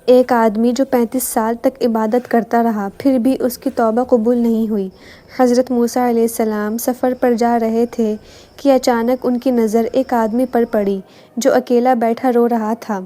ایک آدمی جو 35 سال تک عبادت کرتا رہا پھر بھی اس کی توبہ قبول نہیں ہوئی۔ حضرت موسیٰ علیہ السلام سفر پر جا رہے تھے کہ اچانک ان کی نظر ایک آدمی پر پڑی جو اکیلا بیٹھا رو رہا تھا۔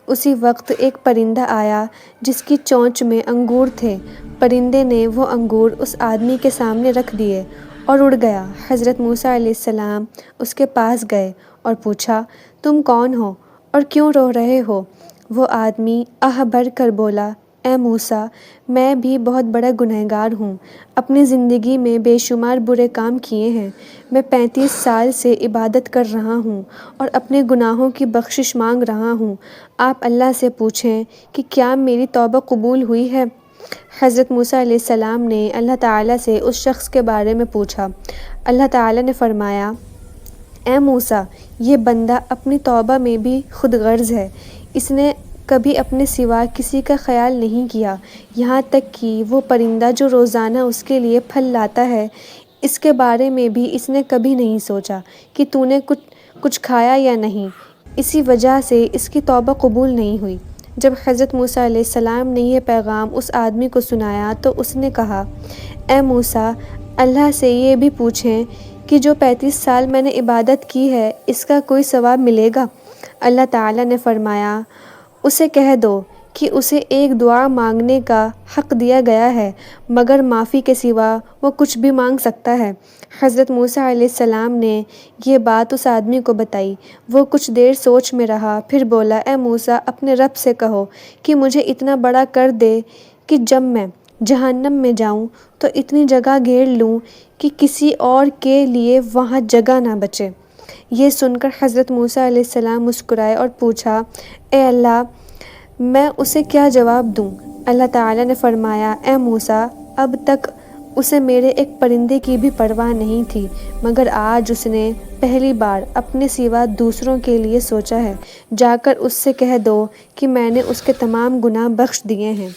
اسی وقت ایک پرندہ آیا جس کی چونچ میں انگور تھے۔ پرندے نے وہ انگور اس آدمی کے سامنے رکھ دیے اور اڑ گیا۔ حضرت موسیٰ علیہ السلام اس کے پاس گئے اور پوچھا، تم کون ہو اور کیوں رو رہے ہو؟ وہ آدمی آہ بھر کر بولا، اے موسیٰ، میں بھی بہت بڑا گنہگار ہوں۔ اپنی زندگی میں بے شمار برے کام کیے ہیں۔ میں 35 سال سے عبادت کر رہا ہوں اور اپنے گناہوں کی بخشش مانگ رہا ہوں۔ آپ اللہ سے پوچھیں کہ کیا میری توبہ قبول ہوئی ہے؟ حضرت موسیٰ علیہ السلام نے اللہ تعالیٰ سے اس شخص کے بارے میں پوچھا۔ اللہ تعالیٰ نے فرمایا، اے موسیٰ، یہ بندہ اپنی توبہ میں بھی خود غرض ہے۔ اس نے کبھی اپنے سوا کسی کا خیال نہیں کیا، یہاں تک کہ وہ پرندہ جو روزانہ اس کے لیے پھل لاتا ہے، اس کے بارے میں بھی اس نے کبھی نہیں سوچا کہ تو نے کچھ کھایا یا نہیں۔ اسی وجہ سے اس کی توبہ قبول نہیں ہوئی۔ جب حضرت موسیٰ علیہ السلام نے یہ پیغام اس آدمی کو سنایا تو اس نے کہا، اے موسیٰ، اللہ سے یہ بھی پوچھیں کہ جو 35 سال میں نے عبادت کی ہے اس کا کوئی ثواب ملے گا؟ اللہ تعالیٰ نے فرمایا، اسے کہہ دو کہ اسے ایک دعا مانگنے کا حق دیا گیا ہے مگر معافی کے سوا وہ کچھ بھی مانگ سکتا ہے۔ حضرت موسیٰ علیہ السلام نے یہ بات اس آدمی کو بتائی۔ وہ کچھ دیر سوچ میں رہا، پھر بولا، اے موسیٰ، اپنے رب سے کہو کہ مجھے اتنا بڑا کر دے کہ جب میں جہنم میں جاؤں تو اتنی جگہ گھیر لوں کہ کسی اور کے لیے وہاں جگہ نہ بچے۔ یہ سن کر حضرت موسیٰ علیہ السلام مسکرائے اور پوچھا، اے اللہ، میں اسے کیا جواب دوں؟ اللہ تعالیٰ نے فرمایا، اے موسیٰ، اب تک اسے میرے ایک پرندے کی بھی پرواہ نہیں تھی مگر آج اس نے پہلی بار اپنے سوا دوسروں کے لیے سوچا ہے۔ جا کر اس سے کہہ دو کہ میں نے اس کے تمام گناہ بخش دیے ہیں۔